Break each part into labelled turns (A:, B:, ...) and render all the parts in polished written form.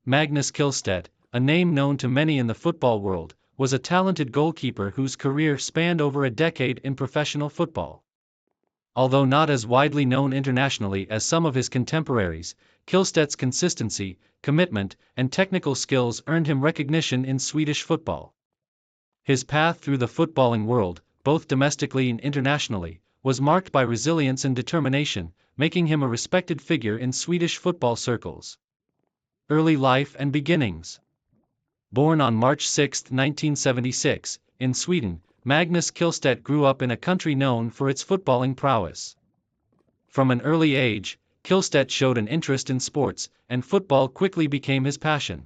A: Magnus Kihlstedt, a name known to many in the football world, was a talented goalkeeper whose career spanned over a decade in professional football. Although not as widely known internationally as some of his contemporaries, Kihlstedt's consistency, commitment, and technical skills earned him recognition in Swedish football. His path through the footballing world, both domestically and internationally, was marked by resilience and determination, making him a respected figure in Swedish football circles. Early life and beginnings. Born on March 6, 1976, in Sweden, Magnus Kihlstedt grew up in a country known for its footballing prowess. From an early age, Kihlstedt showed an interest in sports, and football quickly became his passion.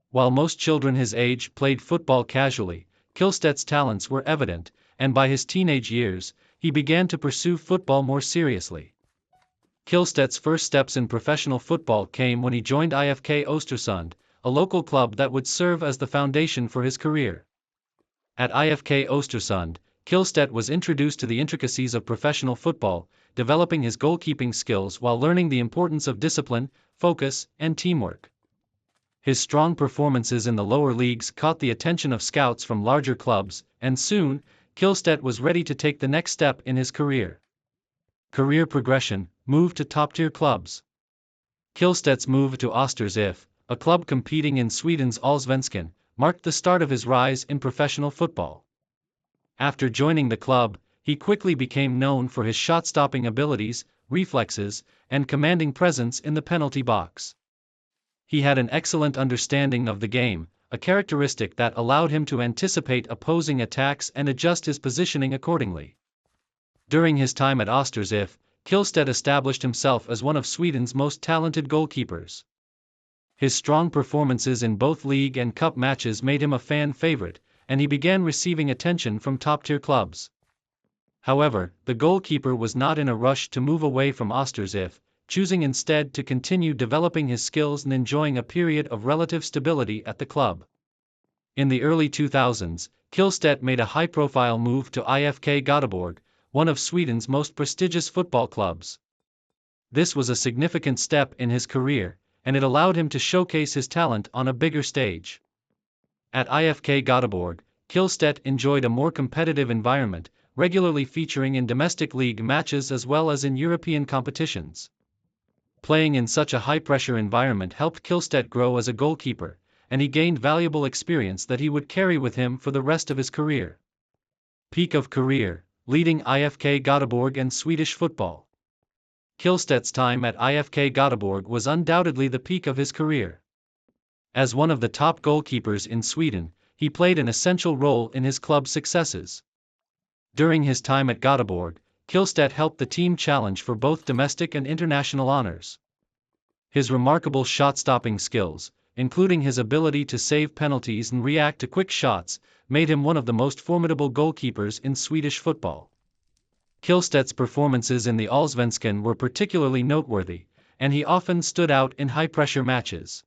A: While most children his age played football casually, Kihlstedt's talents were evident, and by his teenage years, he began to pursue football more seriously. Kihlstedt's first steps in professional football came when he joined IFK Östersund, a local club that would serve as the foundation for his career. At IFK Östersund, Kihlstedt was introduced to the intricacies of professional football, developing his goalkeeping skills while learning the importance of discipline, focus, and teamwork. His strong performances in the lower leagues caught the attention of scouts from larger clubs, and soon, Kihlstedt was ready to take the next step in his career. Career progression, move to top-tier clubs. Kihlstedt's move to Östersund, a club competing in Sweden's Allsvenskan, marked the start of his rise in professional football. After joining the club, he quickly became known for his shot-stopping abilities, reflexes, and commanding presence in the penalty box. He had an excellent understanding of the game, a characteristic that allowed him to anticipate opposing attacks and adjust his positioning accordingly. During his time at Östersund, Kihlstedt established himself as one of Sweden's most talented goalkeepers. His strong performances in both league and cup matches made him a fan favorite, and he began receiving attention from top-tier clubs. However, the goalkeeper was not in a rush to move away from Östersund, choosing instead to continue developing his skills and enjoying a period of relative stability at the club. In the early 2000s, Kihlstedt made a high-profile move to IFK Göteborg, one of Sweden's most prestigious football clubs. This was a significant step in his career, and it allowed him to showcase his talent on a bigger stage. At IFK Göteborg, Kihlstedt enjoyed a more competitive environment, regularly featuring in domestic league matches as well as in European competitions. Playing in such a high-pressure environment helped Kihlstedt grow as a goalkeeper, and he gained valuable experience that he would carry with him for the rest of his career. Peak of career, leading IFK Göteborg and Swedish football. Kihlstedt's time at IFK Göteborg was undoubtedly the peak of his career. As one of the top goalkeepers in Sweden, he played an essential role in his club's successes. During his time at Göteborg, Kihlstedt helped the team challenge for both domestic and international honors. His remarkable shot-stopping skills, including his ability to save penalties and react to quick shots, made him one of the most formidable goalkeepers in Swedish football. Kihlstedt's performances in the Allsvenskan were particularly noteworthy, and he often stood out in high-pressure matches.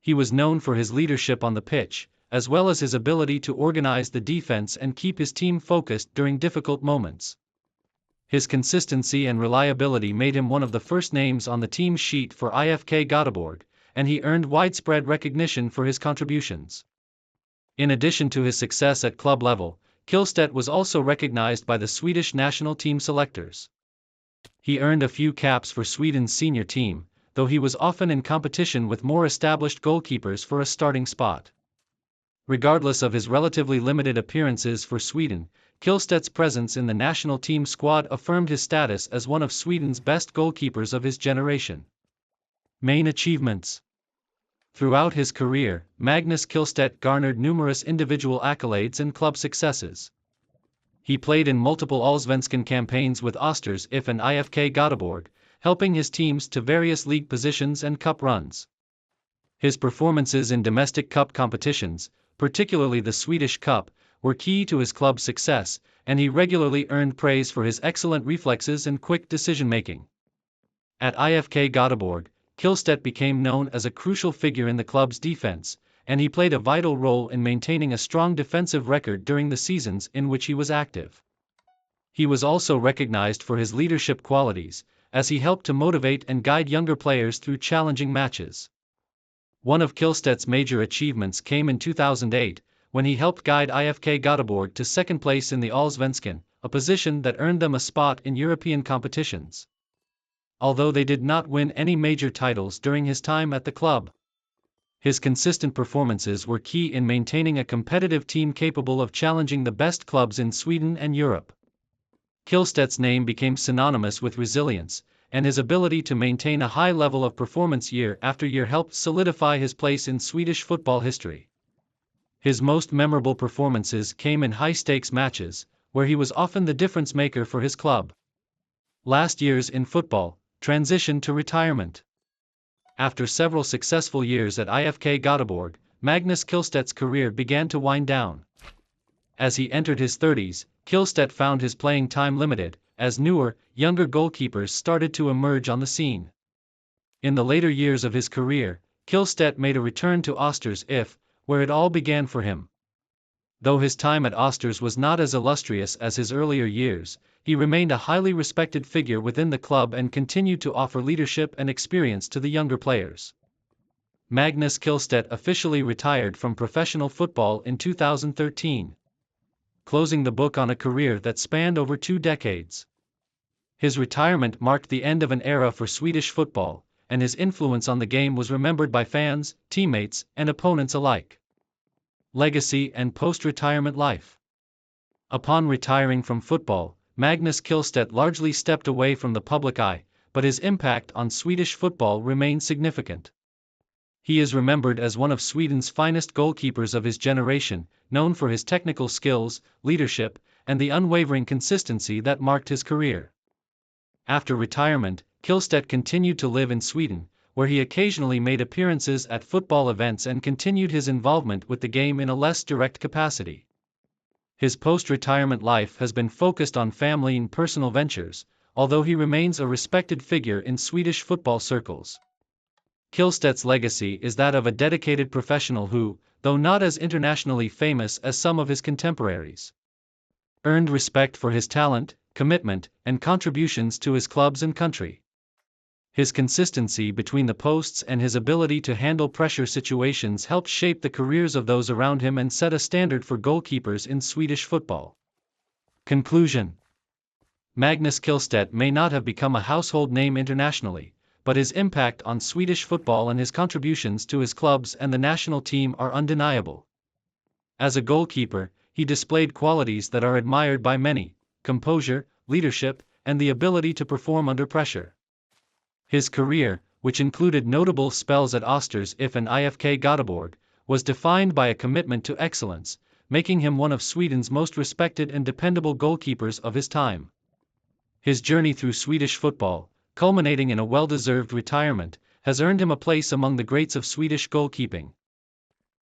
A: He was known for his leadership on the pitch, as well as his ability to organize the defense and keep his team focused during difficult moments. His consistency and reliability made him one of the first names on the team sheet for IFK Göteborg, and he earned widespread recognition for his contributions. In addition to his success at club level, Kihlstedt was also recognized by the Swedish national team selectors. He earned a few caps for Sweden's senior team, though he was often in competition with more established goalkeepers for a starting spot. Regardless of his relatively limited appearances for Sweden, Kihlstedt's presence in the national team squad affirmed his status as one of Sweden's best goalkeepers of his generation. Main achievements. Throughout his career, Magnus Kihlstedt garnered numerous individual accolades and club successes. He played in multiple Allsvenskan campaigns with Östersund and IFK Göteborg, helping his teams to various league positions and cup runs. His performances in domestic cup competitions, particularly the Swedish Cup, were key to his club's success, and he regularly earned praise for his excellent reflexes and quick decision-making. At IFK Göteborg, Kihlstedt became known as a crucial figure in the club's defense, and he played a vital role in maintaining a strong defensive record during the seasons in which he was active. He was also recognized for his leadership qualities, as he helped to motivate and guide younger players through challenging matches. One of Kihlstedt's major achievements came in 2008, when he helped guide IFK Göteborg to second place in the Allsvenskan, a position that earned them a spot in European competitions. Although they did not win any major titles during his time at the club, his consistent performances were key in maintaining a competitive team capable of challenging the best clubs in Sweden and Europe. Kihlstedt's name became synonymous with resilience, and his ability to maintain a high level of performance year after year helped solidify his place in Swedish football history. His most memorable performances came in high-stakes matches, where he was often the difference maker for his club. Last year's in football, transition to retirement. After several successful years at IFK Göteborg, Magnus Kihlstedt's career began to wind down. As he entered his 30s, Kihlstedt found his playing time limited, as newer, younger goalkeepers started to emerge on the scene. In the later years of his career, Kihlstedt made a return to Osters IF, where it all began for him. Though his time at Osters was not as illustrious as his earlier years, he remained a highly respected figure within the club and continued to offer leadership and experience to the younger players. Magnus Kihlstedt officially retired from professional football in 2013, closing the book on a career that spanned over 2 decades. His retirement marked the end of an era for Swedish football, and his influence on the game was remembered by fans, teammates, and opponents alike. Legacy and post-retirement life. Upon retiring from football, Magnus Kihlstedt largely stepped away from the public eye, but his impact on Swedish football remained significant. He is remembered as one of Sweden's finest goalkeepers of his generation, known for his technical skills, leadership, and the unwavering consistency that marked his career. After retirement, Kihlstedt continued to live in Sweden, where he occasionally made appearances at football events and continued his involvement with the game in a less direct capacity. His post-retirement life has been focused on family and personal ventures, although he remains a respected figure in Swedish football circles. Kihlstedt's legacy is that of a dedicated professional who, though not as internationally famous as some of his contemporaries, earned respect for his talent, commitment, and contributions to his clubs and country. His consistency between the posts and his ability to handle pressure situations helped shape the careers of those around him and set a standard for goalkeepers in Swedish football. Conclusion. Magnus Kihlstedt may not have become a household name internationally, but his impact on Swedish football and his contributions to his clubs and the national team are undeniable. As a goalkeeper, he displayed qualities that are admired by many: composure, leadership, and the ability to perform under pressure. His career, which included notable spells at Osters IF and IFK Göteborg, was defined by a commitment to excellence, making him one of Sweden's most respected and dependable goalkeepers of his time. His journey through Swedish football, culminating in a well-deserved retirement, has earned him a place among the greats of Swedish goalkeeping.